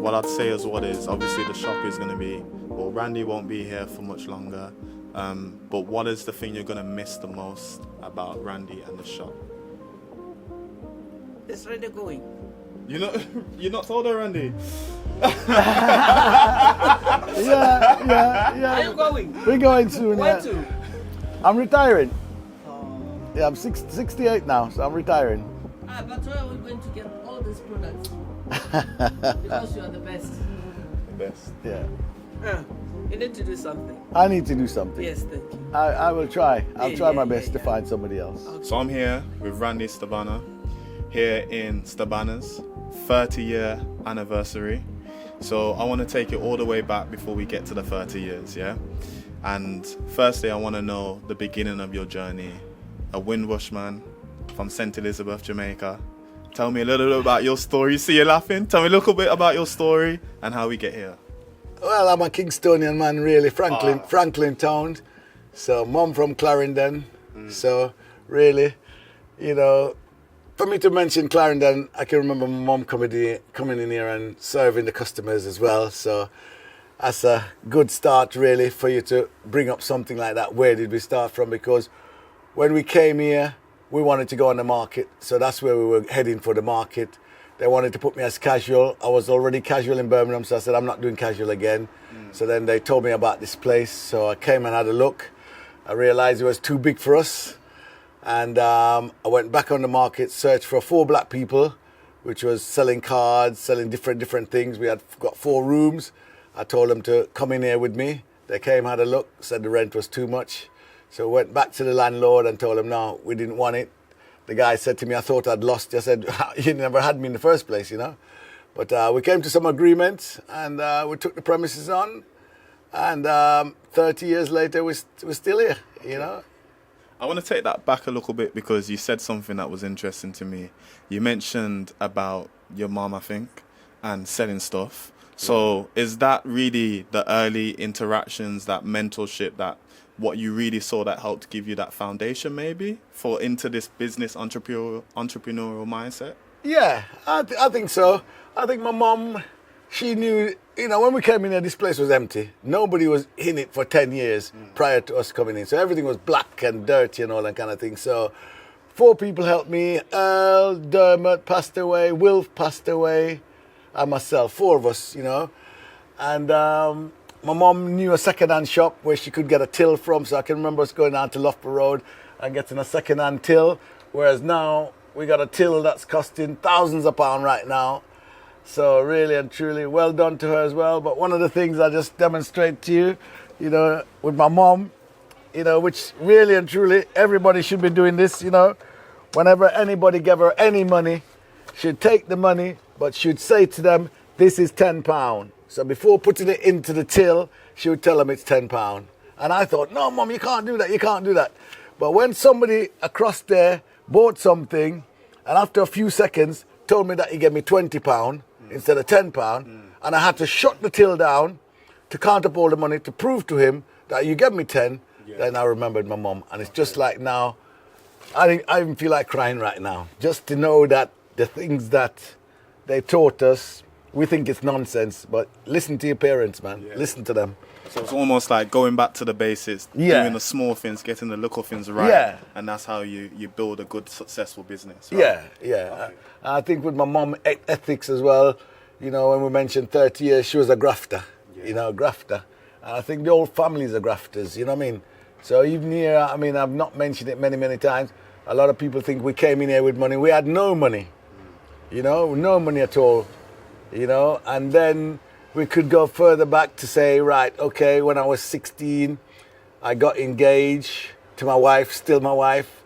what I'd say as well is obviously the shop is going to be, well, Randy won't be here for much longer. But what is the thing you're going to miss the most about Randy and the shop? It's Randy going. You're not told her, Randy? Yeah. Are you going? We're going soon. Where Yeah. to? I'm retiring. Yeah, I'm 68 now, so I'm retiring. But where are we going to get all these products? Because you are the best. The best. Yeah. You need to do something. I need to do something. Yes, thank you. I will try. I'll try my Yeah, best to yeah. find somebody else. So I'm here with Randy Stabana, here in Stabana's 30-year anniversary. So I want to take it all the way back before we get to the 30 years, yeah? And firstly, I want to know the beginning of your journey. A Windrush man from St. Elizabeth, Jamaica. Tell me a little bit about your story. See you laughing. Tell me a little bit about your story and how we get here. Well, I'm a Kingstonian man, really, Franklin town. So, mum from Clarendon. So, really, for me to mention Clarendon, I can remember my mum coming in here and serving the customers as well. So, that's a good start, really, for you to bring up something like that. Where did we start from? Because when we came here, we wanted to go on the market. So, that's where we were heading for the market. They wanted to put me as casual. I was already casual in Birmingham, so I said, I'm not doing casual again. So then they told me about this place. So I came and had a look. I realized it was too big for us. And I went back on the market, searched for 4 black people, which was selling cards, selling different things. We had got 4 rooms. I told them to come in here with me. They came, had a look, said the rent was too much. So I went back to the landlord and told him, no, we didn't want it. The guy said to me, I thought I'd lost you. I said, you never had me in the first place, But we came to some agreement and we took the premises on. And 30 years later, we're still here, I want to take that back a little bit because you said something that was interesting to me. You mentioned about your mom, I think, and selling stuff. So is that really the early interactions, that mentorship, that what you really saw that helped give you that foundation maybe for into this business entrepreneurial mindset? Yeah, I think so. I think my mom, she knew, when we came in here, this place was empty. Nobody was in it for 10 years prior to us coming in. So everything was black and dirty and all that kind of thing. So 4 people helped me. Earl, Dermot passed away, Wilf passed away, and myself, 4 of us, And my mom knew a second-hand shop where she could get a till from. So I can remember us going down to Loughborough Road and getting a second-hand till. Whereas now we got a till that's costing thousands of pounds right now. So really and truly, well done to her as well. But one of the things I just demonstrate to you, with my mom, which really and truly everybody should be doing this, whenever anybody gave her any money, she'd take the money, but she'd say to them, this is £10. So before putting it into the till, she would tell them it's £10. And I thought, no, Mum, you can't do that. But when somebody across there bought something, and after a few seconds told me that he gave me £20 instead of £10, and I had to shut the till down to count up all the money to prove to him that you gave me 10, then I remembered my mum. And it's just like now, I even feel like crying right now, just to know that the things that they taught us, we think it's nonsense, but listen to your parents, man. Yeah. Listen to them. So it's almost like going back to the basics, doing the small things, getting the little things right. Yeah. And that's how you build a good, successful business. Right? Yeah. Okay. I think with my mom, ethics as well, when we mentioned 30 years, she was a grafter, a grafter. And I think the whole families are grafters, you know what I mean? So even here, I've not mentioned it many times. A lot of people think we came in here with money. We had no money, no money at all. And then we could go further back to say, right, okay, when I was 16, I got engaged to my wife, still my wife.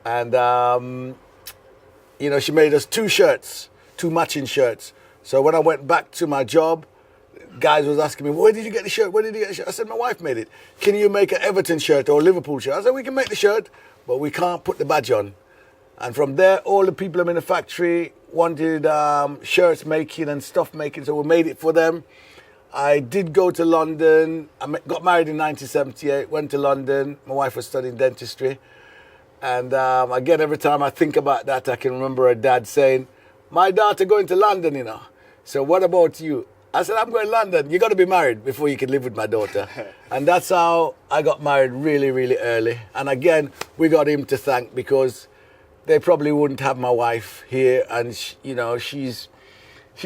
And, she made us 2 matching shirts. So when I went back to my job, guys was asking me, where did you get the shirt? I said, my wife made it. Can you make an Everton shirt or a Liverpool shirt? I said, we can make the shirt, but we can't put the badge on. And from there, all the people in the factory wanted shirts making and stuff making, so we made it for them. I did go to London. I got married in 1978, went to London. My wife was studying dentistry. And again, every time I think about that, I can remember her dad saying, my daughter going to London, So what about you? I said, I'm going to London. You got to be married before you can live with my daughter. And that's how I got married really, really early. And again, we got him to thank because they probably wouldn't have my wife here. And, she's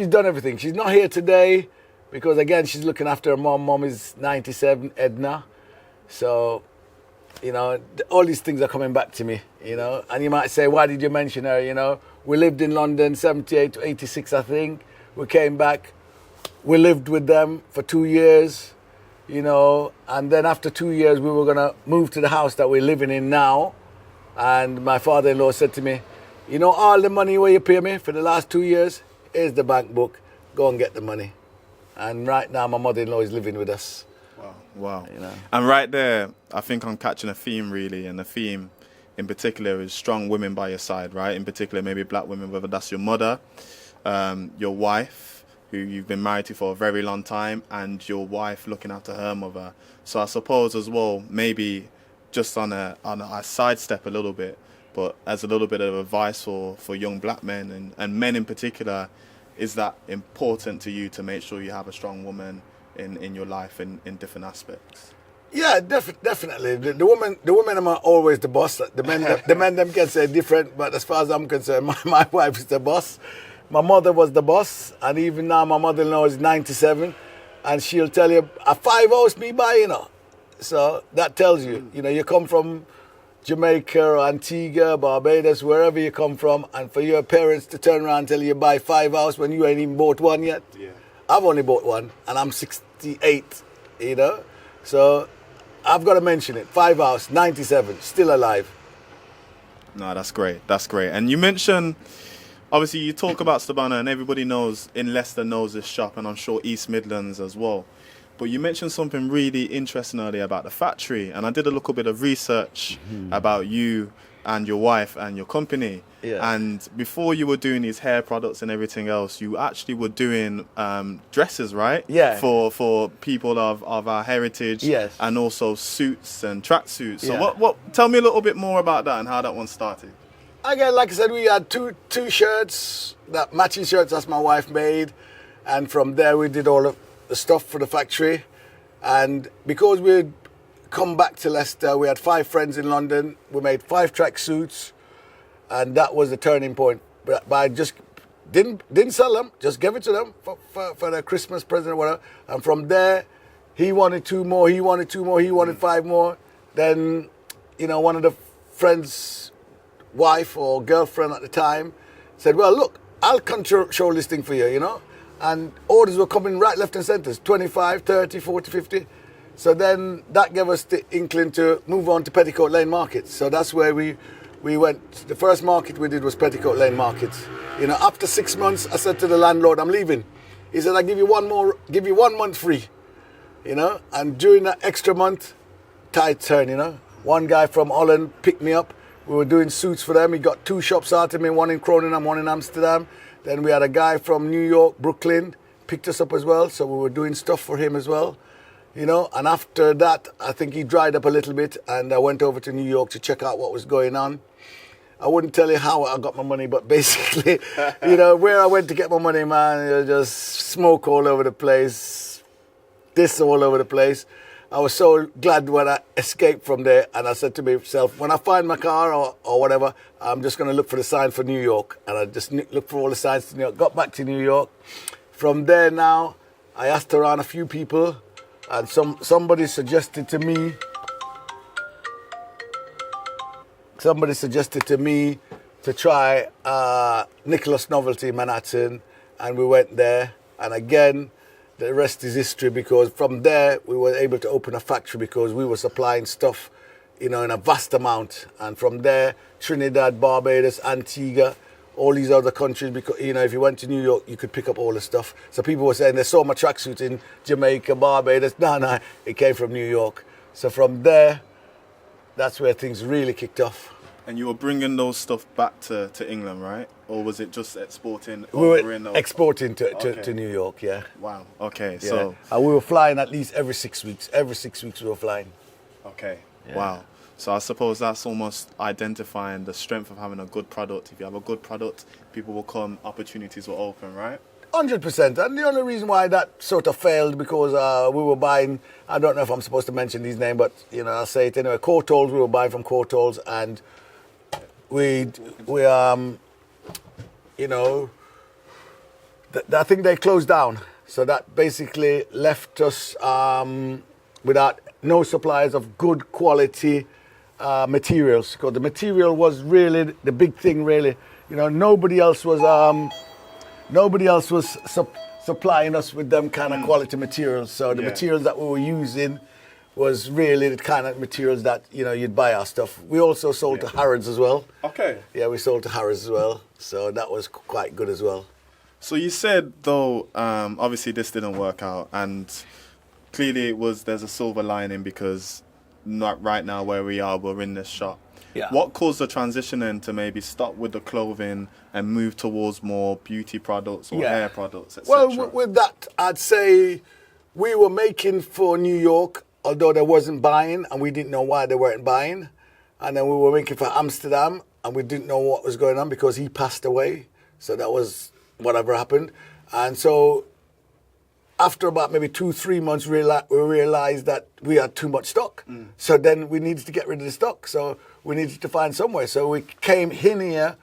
done everything. She's not here today because, again, she's looking after her mom. Mom is 97, Edna. So, all these things are coming back to me, And you might say, why did you mention her, We lived in London 78 to 86, I think. We came back. We lived with them for 2 years, and then after 2 years, we were going to move to the house that we're living in now. And my father-in-law said to me, all the money where you pay me for the last 2 years, here's the bank book. Go and get the money. And right now, my mother-in-law is living with us. Wow. And right there, I think I'm catching a theme, really. And the theme in particular is strong women by your side, right? In particular, maybe black women, whether that's your mother, your wife, who you've been married to for a very long time, and your wife looking after her mother. So I suppose as well, maybe just on a sidestep a little bit, but as a little bit of advice for young black men and men in particular, is that important to you to make sure you have a strong woman in your life in different aspects? Yeah, definitely. The women are always the boss. The men them can say different, but as far as I'm concerned, my wife is the boss. My mother was the boss, and even now my mother-in-law is 97, and she'll tell you, a 5 house me buy, So that tells you, you come from Jamaica or Antigua, Barbados, wherever you come from, and for your parents to turn around and tell you buy 5 house when you ain't even bought one yet. Yeah. I've only bought one, and I'm 68, So I've got to mention it. 5 house, 97, still alive. No, that's great. That's great. And you mentioned, obviously, you talk about Stabana, and everybody knows in Leicester knows this shop, and I'm sure East Midlands as well. But you mentioned something really interesting earlier about the factory, and I did a little bit of research about you and your wife and your company. Yeah. And before you were doing these hair products and everything else, you actually were doing dresses, right? Yeah. For people of our heritage. Yes. And also suits and tracksuits. So Yeah. what? Tell me a little bit more about that and how that one started. Again, like I said, we had two shirts, that matching shirts that my wife made, and from there we did all of the stuff for the factory. And because we'd come back to Leicester, we had 5 friends in London. We made 5 track suits, and that was the turning point. But I just didn't sell them, just gave it to them for their Christmas present or whatever. And from there, he wanted 2 more, he wanted 2 more, he wanted 5 more. Then, one of the friends' wife or girlfriend at the time said, well, look, I'll control this thing for you, And orders were coming right, left and centre, 25, 30, 40, 50. So then that gave us the inkling to move on to Petticoat Lane Markets. So that's where we went. The first market we did was Petticoat Lane Markets. After 6 months, I said to the landlord, I'm leaving. He said, I'll give you 1 month free. And during that extra month, tide turn, One guy from Holland picked me up. We were doing suits for them. He got 2 shops out of me, one in Croningham, one in Amsterdam. Then we had a guy from New York, Brooklyn, picked us up as well. So we were doing stuff for him as well. And after that, I think he dried up a little bit, and I went over to New York to check out what was going on. I wouldn't tell you how I got my money, but basically, where I went to get my money, man, it was just smoke all over the place, this all over the place. I was so glad when I escaped from there, and I said to myself, when I find my car or whatever, I'm just going to look for the sign for New York. And I just looked for all the signs to New York, got back to New York. From there now, I asked around a few people, and somebody suggested to me to try Nicholas Novelty in Manhattan, and we went there. And again, the rest is history, because from there we were able to open a factory because we were supplying stuff, in a vast amount. And from there, Trinidad, Barbados, Antigua, all these other countries, because if you went to New York, you could pick up all the stuff. So people were saying they saw my tracksuit in Jamaica, Barbados. No, it came from New York. So from there, that's where things really kicked off. And you were bringing those stuff back to England, right? Or was it just exporting? We were exporting to New York, yeah. Wow, okay. Yeah. So and we were flying at least every 6 weeks. Every 6 weeks we were flying. Okay, Yeah. Wow. So I suppose that's almost identifying the strength of having a good product. If you have a good product, people will come, opportunities will open, right? 100%. And the only reason why that sort of failed because we were buying, I don't know if I'm supposed to mention these names, but I'll say it anyway. Courtaulds, we were buying from Courtaulds, and I think they closed down. So that basically left us without no supplies of good quality materials. Because the material was really the big thing. Really, nobody else was supplying us with them kind of quality materials. So the materials that we were using was really the kind of materials that you'd buy our stuff. We also sold to Harrods as well. Okay. Yeah, we sold to Harrods as well. So that was quite good as well. So you said, though, obviously this didn't work out, and clearly there's a silver lining because not right now where we are, we're in this shop. Yeah. What caused the transition then to maybe stop with the clothing and move towards more beauty products or hair products, etc.? Well, with that, I'd say we were making for New York, although they wasn't buying, and we didn't know why they weren't buying. And then we were making for Amsterdam, and we didn't know what was going on because he passed away. So that was whatever happened. And so after about maybe 2-3 months, we realized that we had too much stock. So then we needed to get rid of the stock. So we needed to find somewhere. So we came in here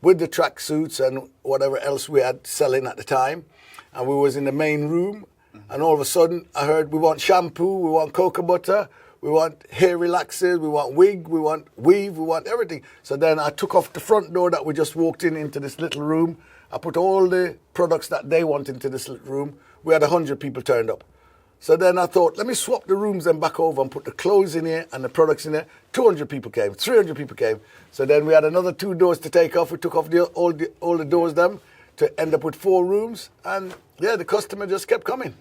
with the tracksuits and whatever else we had selling at the time. And we was in the main room. And all of a sudden, I heard we want shampoo, we want cocoa butter, we want hair relaxers, we want wig, we want weave, we want everything. So then I took off the front door that we just walked into this little room. I put all the products that they want into this little room. We had 100 people turned up. So then I thought, let me swap the rooms then back over and put the clothes in here and the products in there. 200 people came, 300 people came. So then we had another 2 doors to take off. We took off all the doors then to end up with 4 rooms. And the customer just kept coming.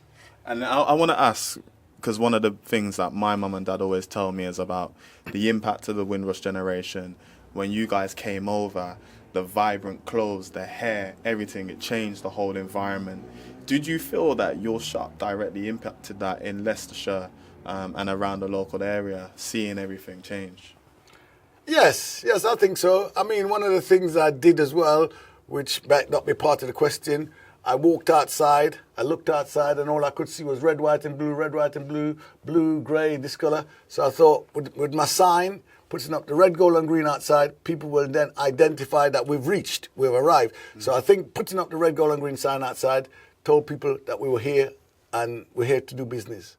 And I want to ask, because one of the things that my mum and dad always tell me is about the impact of the Windrush generation. When you guys came over, the vibrant clothes, the hair, everything, it changed the whole environment. Did you feel that your shop directly impacted that in Leicestershire and around the local area, seeing everything change? Yes, I think so. I mean, one of the things I did as well, which might not be part of the question, I walked outside, I looked outside, and all I could see was red, white, and blue, blue, grey, this colour. So I thought, with my sign, putting up the red, gold, and green outside, people will then identify that we've arrived. So I think putting up the red, gold, and green sign outside told people that we were here, and we're here to do business.